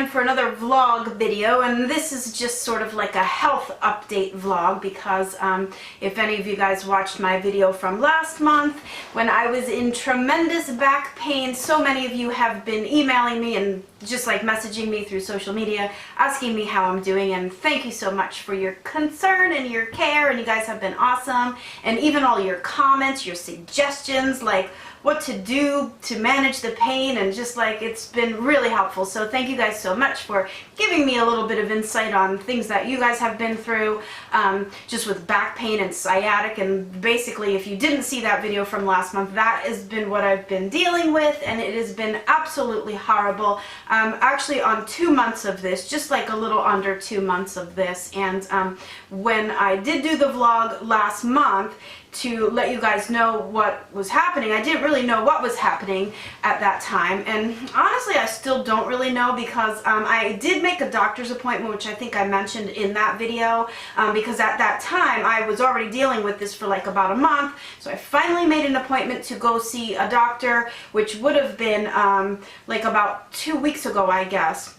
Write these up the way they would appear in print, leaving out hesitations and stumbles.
again for another vlog video, and this is just sort of like a health update vlog because if any of you guys watched my video from last month when I was in tremendous back pain, so many of you have been emailing me and just like messaging me through social media asking me how I'm doing, and thank you so much for your concern and your care, and you guys have been awesome, and even all your comments, your suggestions, like what to do to manage the pain, and just like it's been really helpful. So thank you guys so much for giving me a little bit of insight on things that you guys have been through just with back pain and sciatic. And basically, if you didn't see that video from last month, that has been what I've been dealing with, and it has been absolutely horrible. Actually on 2 months of this, just like a little under 2 months of this. And when I did do the vlog last month to let you guys know what was happening, I didn't really know what was happening at that time, and honestly I still don't really know, because I did make a doctor's appointment, which I think I mentioned in that video, because at that time I was already dealing with this for like about a month. So I finally made an appointment to go see a doctor, which would have been like about 2 weeks ago, I guess.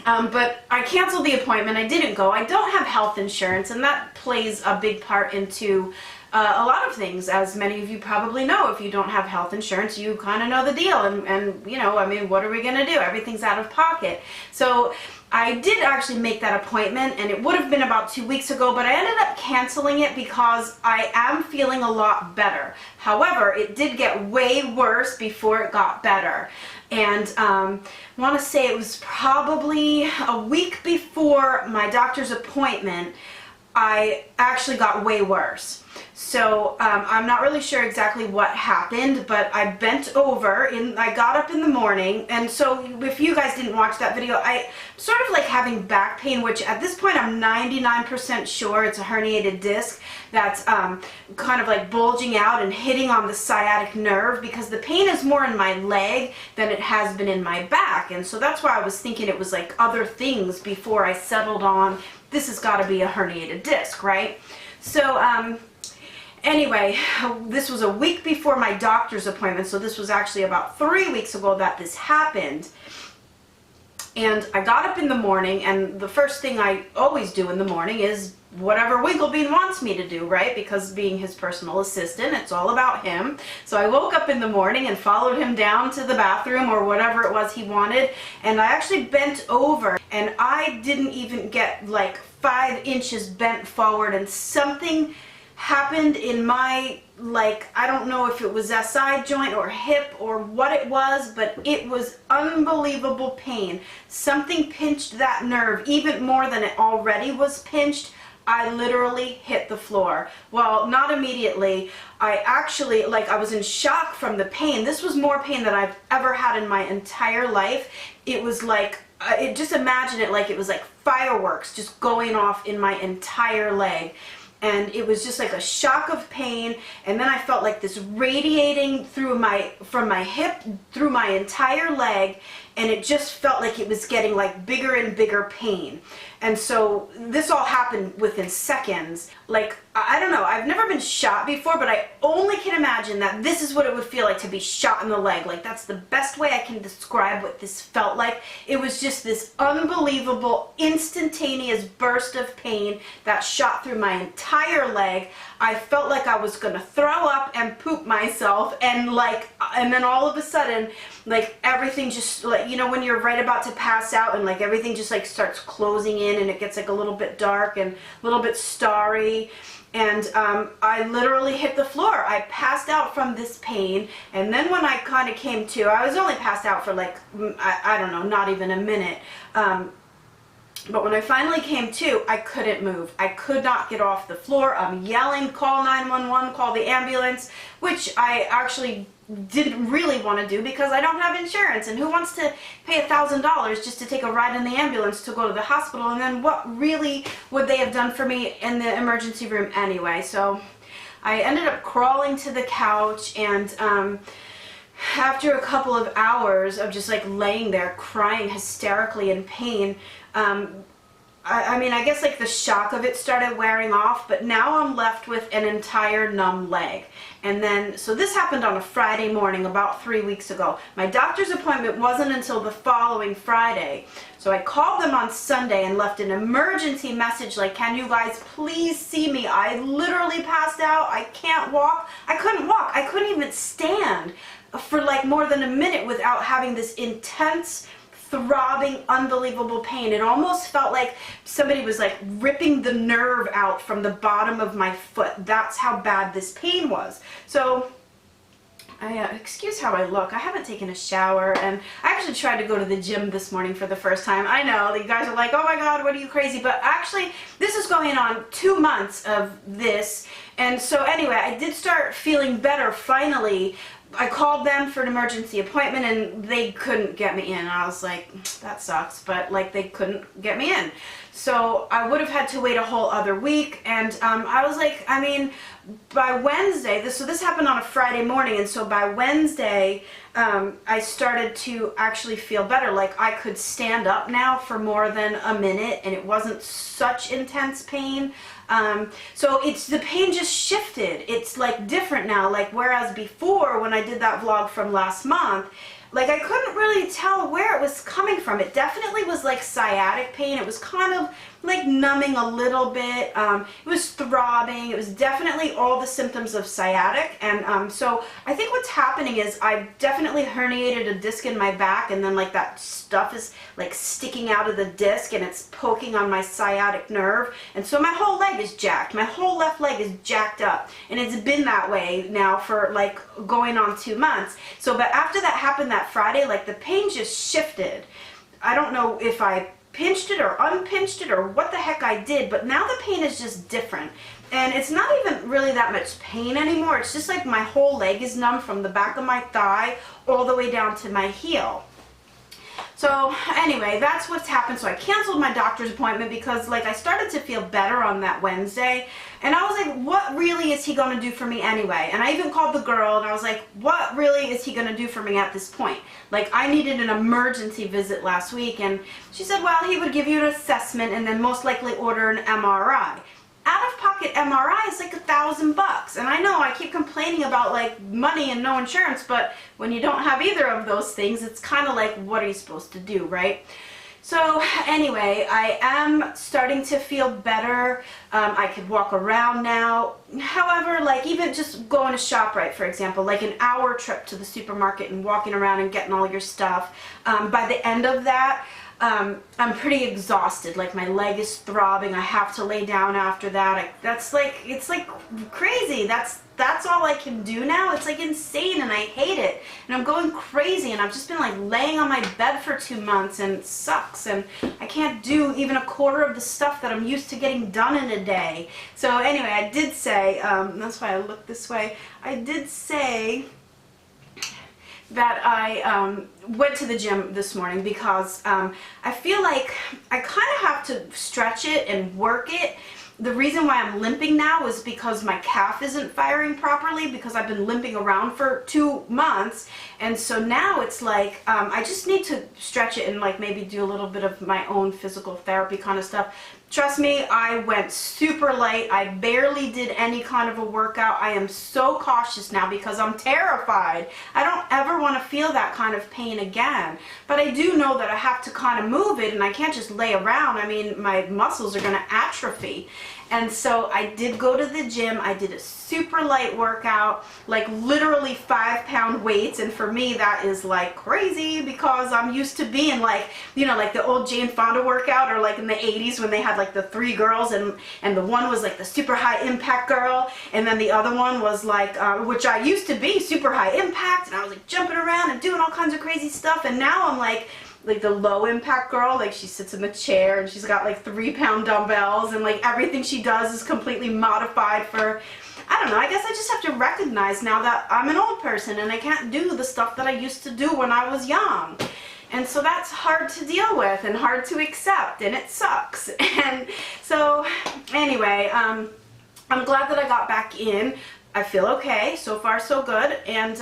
But I canceled the appointment. I didn't go. I don't have health insurance, and that plays a big part into a lot of things, as many of you probably know. If you don't have health insurance, you kind of know the deal, and you know, I mean, what are we gonna do? Everything's out of pocket. So I did actually make that appointment, and it would have been about 2 weeks ago, but I ended up canceling it because I am feeling a lot better. However, it did get way worse before it got better. And I want to say it was probably a week before my doctor's appointment, I actually got way worse. So I'm not really sure exactly what happened, but I bent over, I got up in the morning, and so if you guys didn't watch that video, I sort of like having back pain, which at this point I'm 99% sure it's a herniated disc that's kind of like bulging out and hitting on the sciatic nerve, because the pain is more in my leg than it has been in my back. And so that's why I was thinking it was like other things before I settled on this has got to be a herniated disc, right? So anyway, this was a week before my doctor's appointment, so this was actually about 3 weeks ago that this happened. And I got up in the morning, and the first thing I always do in the morning is whatever Winklebean wants me to do, right? Because being his personal assistant, it's all about him. So I woke up in the morning and followed him down to the bathroom or whatever it was he wanted, and I actually bent over, and I didn't even get like 5 inches bent forward, and something happened in my, like, I don't know if it was SI joint or hip or what it was, but it was unbelievable pain. Something pinched that nerve even more than it already was pinched. I literally hit the floor. Well, not immediately. I actually, like, I was in shock from the pain. This was more pain than I've ever had in my entire life. It was like, just imagine it like it was like fireworks just going off in my entire leg. And it was just like a shock of pain, and then I felt like this radiating through from my hip through my entire leg, and it just felt like it was getting like bigger and bigger pain. And so this all happened within seconds. Like, I don't know, I've never been shot before, but I only can imagine that this is what it would feel like to be shot in the leg. Like, that's the best way I can describe what this felt like. It was just this unbelievable, instantaneous burst of pain that shot through my entire leg. I felt like I was gonna throw up and poop myself, and then all of a sudden, like, everything just, like, you know, when you're right about to pass out and like everything just like starts closing in, and it gets like a little bit dark and a little bit starry, and I literally hit the floor. I passed out from this pain, and then when I kind of came to, I was only passed out for like, I don't know, not even a minute. But when I finally came to, I couldn't move. I could not get off the floor. I'm yelling, call 911, call the ambulance, which I actually didn't really want to do because I don't have insurance, and who wants to pay $1,000 just to take a ride in the ambulance to go to the hospital, and then what really would they have done for me in the emergency room anyway? So I ended up crawling to the couch, and after a couple of hours of just like laying there crying hysterically in pain, I mean, I guess like the shock of it started wearing off, but now I'm left with an entire numb leg. And then, so this happened on a Friday morning about 3 weeks ago. My doctor's appointment wasn't until the following Friday. So I called them on Sunday and left an emergency message like, can you guys please see me? I literally passed out. I can't walk. I couldn't walk. I couldn't even stand for like more than a minute without having this intense, throbbing, unbelievable pain. It almost felt like somebody was like ripping the nerve out from the bottom of my foot. That's how bad this pain was. So excuse how I look. I haven't taken a shower, and I actually tried to go to the gym this morning for the first time. I know, you guys are like, oh my god, what are you, crazy? But actually, this is going on 2 months of this, and so anyway, I did start feeling better finally. I called them for an emergency appointment and they couldn't get me in. I was like, that sucks, but like they couldn't get me in. So I would have had to wait a whole other week, and I was like, I mean, by Wednesday, so this happened on a Friday morning, and so by Wednesday, I started to actually feel better. Like I could stand up now for more than a minute, and it wasn't such intense pain. So the pain just shifted. It's like different now, like whereas before when I did that vlog from last month, like I couldn't really tell where it was coming from. It definitely was like sciatic pain. It was kind of like numbing a little bit. It was throbbing. It was definitely all the symptoms of sciatic. And so I think what's happening is I definitely herniated a disc in my back, and then like that stuff is like sticking out of the disc and it's poking on my sciatic nerve. And so my whole leg is jacked. My whole left leg is jacked up. And it's been that way now for like going on 2 months. So, but after that happened that Friday, like the pain just shifted. I don't know if I pinched it or unpinched it or what the heck I did, but now the pain is just different. And it's not even really that much pain anymore. It's just like my whole leg is numb from the back of my thigh all the way down to my heel. So anyway, that's what's happened. So I canceled my doctor's appointment because like I started to feel better on that Wednesday, and I was like, what really is he going to do for me anyway? And I even called the girl and I was like, what really is he going to do for me at this point? Like I needed an emergency visit last week, and she said, well, he would give you an assessment and then most likely order an MRI. Out-of-pocket MRI is like $1,000, and I know I keep complaining about like money and no insurance, but when you don't have either of those things, it's kind of like, what are you supposed to do, right? So anyway, I am starting to feel better. I could walk around now. However, like even just going to ShopRite, for example, like an hour trip to the supermarket and walking around and getting all your stuff, by the end of that, I'm pretty exhausted. Like my leg is throbbing. I have to lay down after that. That's like, it's like crazy. That's all I can do now. It's like insane, and I hate it. And I'm going crazy, and I've just been like laying on my bed for 2 months, and it sucks. And I can't do even a quarter of the stuff that I'm used to getting done in a day. So anyway, I did say, that's why I look this way. I did say that I went to the gym this morning because I feel like I kind of have to stretch it and work it. The reason why I'm limping now is because my calf isn't firing properly, because I've been limping around for 2 months, and so now it's like I just need to stretch it and like maybe do a little bit of my own physical therapy kind of stuff. Trust me, I went super light. I barely did any kind of a workout. I am so cautious now because I'm terrified. I don't ever want to feel that kind of pain again. But I do know that I have to kind of move it, and I can't just lay around. I mean, my muscles are going to atrophy. And so I did go to the gym. I did a super light workout, like literally 5-pound weights. And for me, that is like crazy because I'm used to being like, you know, like the old Jane Fonda workout, or like in the 80s when they had like the 3 girls, and the one was like the super high impact girl, and then the other one was like, which I used to be super high impact, and I was like jumping around and doing all kinds of crazy stuff. And now I'm like the low impact girl. Like she sits in the chair and she's got like 3-pound dumbbells, and like everything she does is completely modified for, I don't know, I guess I just have to recognize now that I'm an old person and I can't do the stuff that I used to do when I was young. And so that's hard to deal with and hard to accept, and it sucks. And so anyway, I'm glad that I got back in. I feel okay. So far so good. And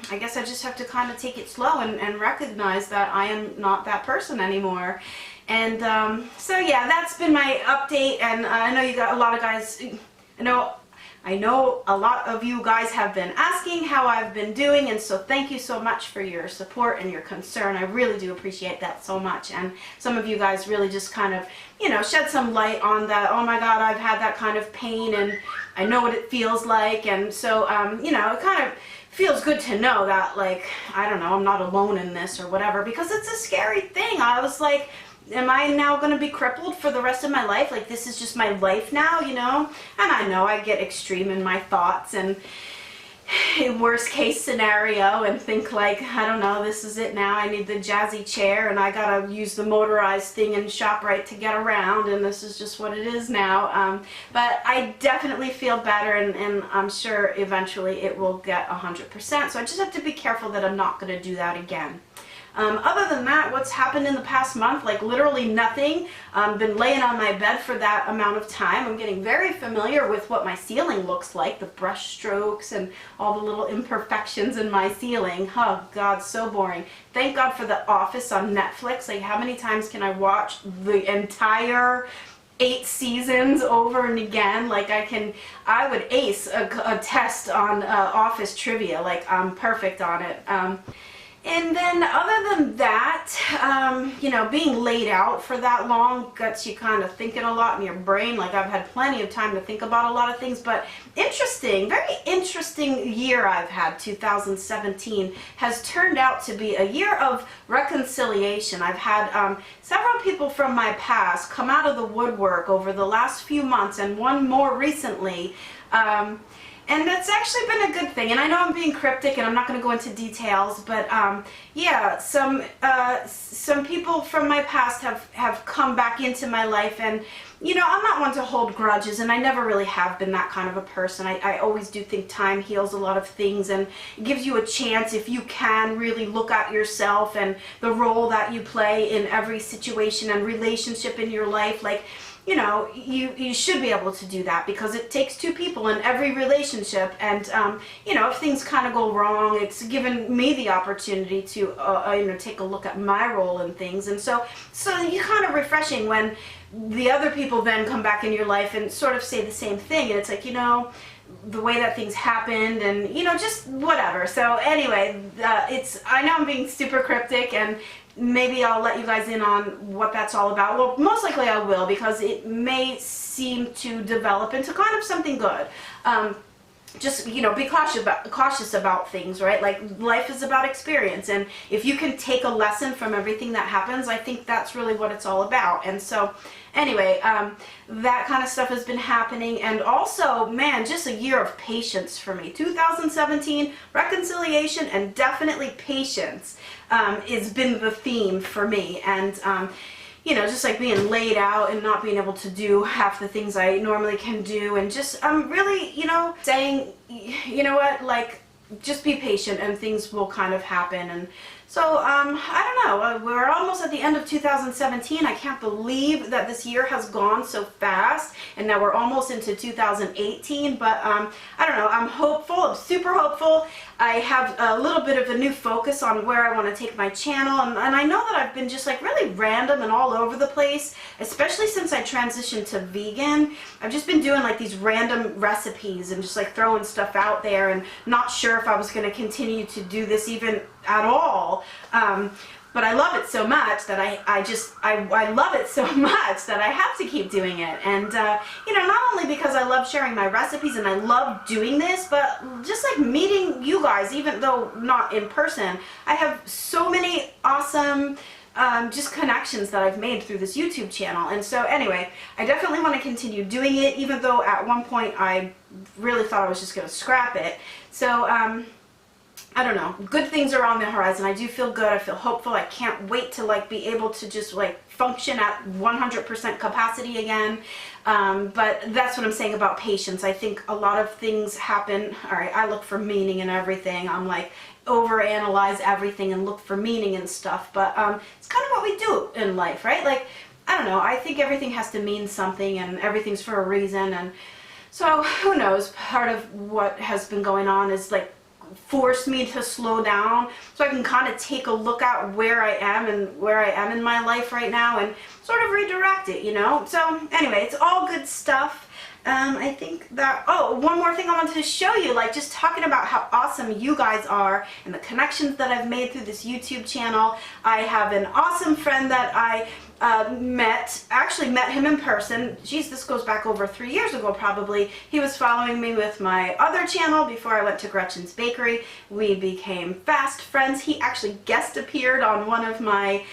I guess I just have to kind of take it slow and recognize that I am not that person anymore. And so yeah, that's been my update, and I know you got a lot of guys, I know a lot of you guys have been asking how I've been doing, and so thank you so much for your support and your concern. I really do appreciate that so much. And some of you guys really just kind of, shed some light on that. Oh my God, I've had that kind of pain and I know what it feels like. And so, it kind of feels good to know that, like, I don't know, I'm not alone in this or whatever, because it's a scary thing. I was like, am I now going to be crippled for the rest of my life? Like, this is just my life now, And I know I get extreme in my thoughts and worst case scenario and think like, I don't know, this is it now. I need the jazzy chair and I got to use the motorized thing in ShopRite to get around, and this is just what it is now. But I definitely feel better, and I'm sure eventually it will get 100%. So I just have to be careful that I'm not going to do that again. Other than that, what's happened in the past month? Like literally nothing. Been laying on my bed for that amount of time. I'm getting very familiar with what my ceiling looks like, the brush strokes and all the little imperfections in my ceiling. Oh God, so boring. Thank God for The Office on Netflix. Like, how many times can I watch the entire 8 seasons over and again? Like, I would ace a test on Office trivia. Like, I'm perfect on it. And then other than that, being laid out for that long gets you kind of thinking a lot in your brain. Like, I've had plenty of time to think about a lot of things, but interesting, very interesting year I've had. 2017 has turned out to be a year of reconciliation. I've had several people from my past come out of the woodwork over the last few months, and one more recently. And that's actually been a good thing. And I know I'm being cryptic and I'm not going to go into details, but yeah, some people from my past have come back into my life, and I'm not one to hold grudges, and I never really have been that kind of a person. I always do think time heals a lot of things, and it gives you a chance, if you can really look at yourself and the role that you play in every situation and relationship in your life. Like, you should be able to do that, because it takes 2 people in every relationship, and if things kind of go wrong, it's given me the opportunity to take a look at my role in things. And so you kind of refreshing when the other people then come back in your life and sort of say the same thing, and it's like, the way that things happened, and just whatever. So anyway, I know I'm being super cryptic, and maybe I'll let you guys in on what that's all about. Well, most likely I will, because it may seem to develop into kind of something good. Just, be cautious about things, right? Like, life is about experience, and if you can take a lesson from everything that happens, I think that's really what it's all about. And so anyway, that kind of stuff has been happening. And also, man, just a year of patience for me. 2017, reconciliation and definitely patience has been the theme for me. And just like being laid out and not being able to do half the things I normally can do, and just really, saying, what, like, just be patient and things will kind of happen. And so, I don't know, we're almost at the end of 2017. I can't believe that this year has gone so fast, and that we're almost into 2018, but I don't know, I'm hopeful, I'm super hopeful. I have a little bit of a new focus on where I want to take my channel, and I know that I've been just like really random and all over the place, especially since I transitioned to vegan. I've just been doing like these random recipes and just like throwing stuff out there, and not sure if I was going to continue to do this even at all. But I love it so much that I love it so much that I have to keep doing it. And not only because I love sharing my recipes and I love doing this, but just like meeting you guys, even though not in person. I have so many awesome just connections that I've made through this YouTube channel. And so anyway, I definitely want to continue doing it, even though at one point I really thought I was just going to scrap it. So I don't know, good things are on the horizon. I do feel good, I feel hopeful. I can't wait to like be able to just like function at 100% capacity again. But that's what I'm saying about patience. I think a lot of things happen. All right, I look for meaning in everything. I'm like overanalyze everything and look for meaning and stuff. But it's kind of what we do in life, right? Like, I don't know, I think everything has to mean something, and everything's for a reason. And so who knows, part of what has been going on is like force me to slow down so I can kind of take a look at where I am and where I am in my life right now and sort of redirect it, you know? So anyway, it's all good stuff. I think that, oh, one more thing I wanted to show you, like just talking about how awesome you guys are and the connections that I've made through this YouTube channel. I have an awesome friend that I actually met him in person. Geez, this goes back over 3 years ago probably. He was following me with my other channel before I went to Gretchen's Bakery. We became fast friends. He actually guest appeared on one of my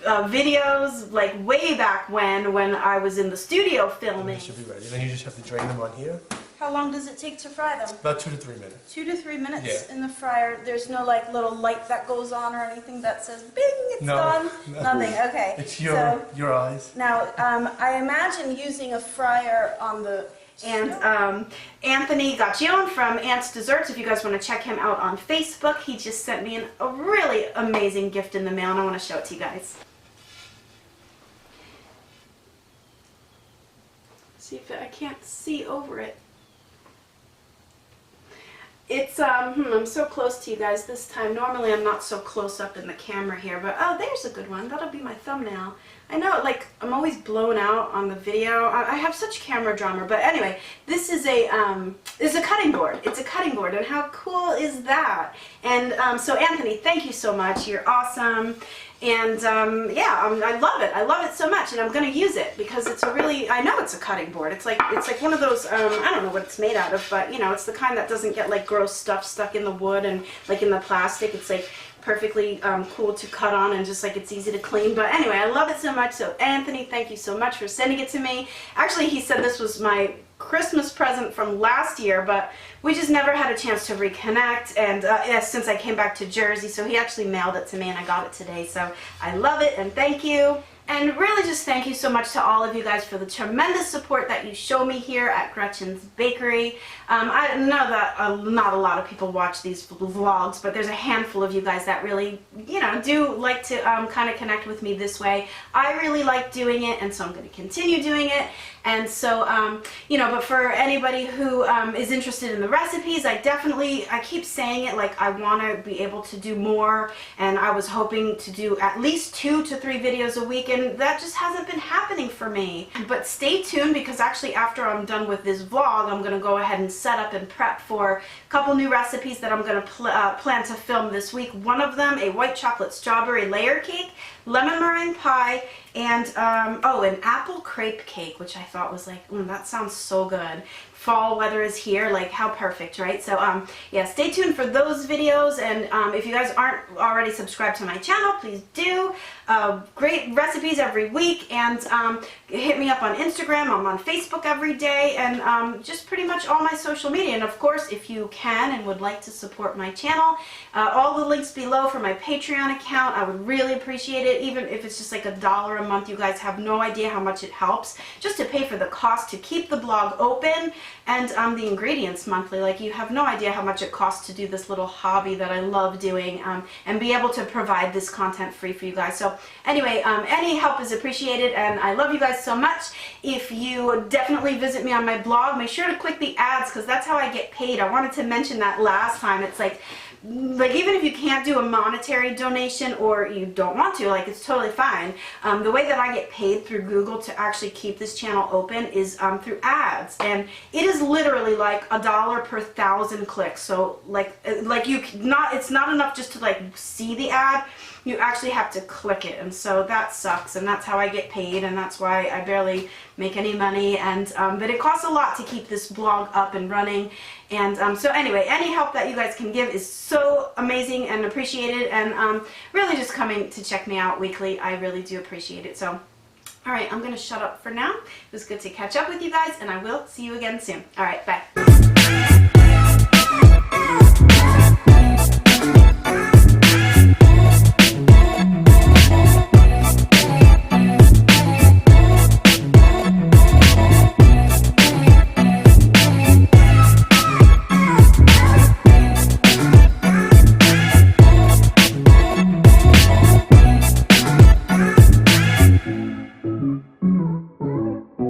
videos like way back when I was in the studio filming. They should be ready. Then you just have to drain them on here. How long does it take to fry them? About 2 to 3 minutes. 2 to 3 minutes Yeah. in the fryer. There's no like little light that goes on or anything that says bing, it's done? No. Nothing, okay. It's your eyes. Now, I imagine using a fryer on the, and Anthony Gretchen from Aunt's Desserts, if you guys want to check him out on Facebook, he just sent me a really amazing gift in the mail and I want to show it to you guys. See if I can't see over it. It's, I'm so close to you guys this time. Normally I'm not so close up in the camera here, but oh, there's a good one. That'll be my thumbnail. I know, like, I'm always blown out on the video. I have such camera drama, but anyway, this is a cutting board. It's a cutting board, and how cool is that? And so Anthony, thank you so much. You're awesome. And yeah, I love it. I love it so much, and I'm going to use it because it's a really, I know it's a cutting board. It's like one of those, I don't know what it's made out of, but you know, it's the kind that doesn't get like gross stuff stuck in the wood and like in the plastic. It's like perfectly cool to cut on and just like it's easy to clean. But anyway, I love it so much. So Anthony, thank you so much for sending it to me. Actually, he said this was my Christmas present from last year, but we just never had a chance to reconnect, and yeah, since I came back to Jersey, so he actually mailed it to me and I got it today, so I love it and thank you. And really just thank you so much to all of you guys for the tremendous support that you show me here at Gretchen's Bakery. I know that not a lot of people watch these vlogs, but there's a handful of you guys that really, you know, do like to kind of connect with me this way. I really like doing it, and so I'm going to continue doing it. And so, you know, but for anybody who is interested in the recipes, I keep saying it, like I want to be able to do more, and I was hoping to do at least 2 to 3 videos a week, and that just hasn't been happening for me. But stay tuned, because actually after I'm done with this vlog, I'm going to go ahead and set up and prep for a couple new recipes that I'm going to plan to film this week. One of them, a white chocolate strawberry layer cake, lemon meringue pie, and oh, an apple crepe cake, which I thought was like, that sounds so good. Fall weather is here, like how perfect, right? So yeah, stay tuned for those videos, and if you guys aren't already subscribed to my channel, please do. Great recipes every week, and hit me up on Instagram. I'm on Facebook every day, and just pretty much all my social media. And of course, if you can and would like to support my channel, all the links below for my Patreon account. I would really appreciate it, even if it's just like $1 a month. You guys have no idea how much it helps just to pay for the cost to keep the blog open, and the ingredients monthly. Like, you have no idea how much it costs to do this little hobby that I love doing, and be able to provide this content free for you guys. So anyway, any help is appreciated, and I love you guys so much. If you definitely visit me on my blog, make sure to click the ads, because that's how I get paid. I wanted to mention that last time. It's like even if you can't do a monetary donation, or you don't want to, like, it's totally fine. The way that I get paid through Google to actually keep this channel open is through ads, and it is literally like $1 per 1,000 clicks. So it's not enough just to like see the ad. You actually have to click it, and so that sucks, and that's how I get paid, and that's why I barely make any money, and but it costs a lot to keep this blog up and running. And so anyway, any help that you guys can give is so amazing and appreciated, and really just coming to check me out weekly, I really do appreciate it. So alright, I'm going to shut up for now. It was good to catch up with you guys, and I will see you again soon. Alright, bye.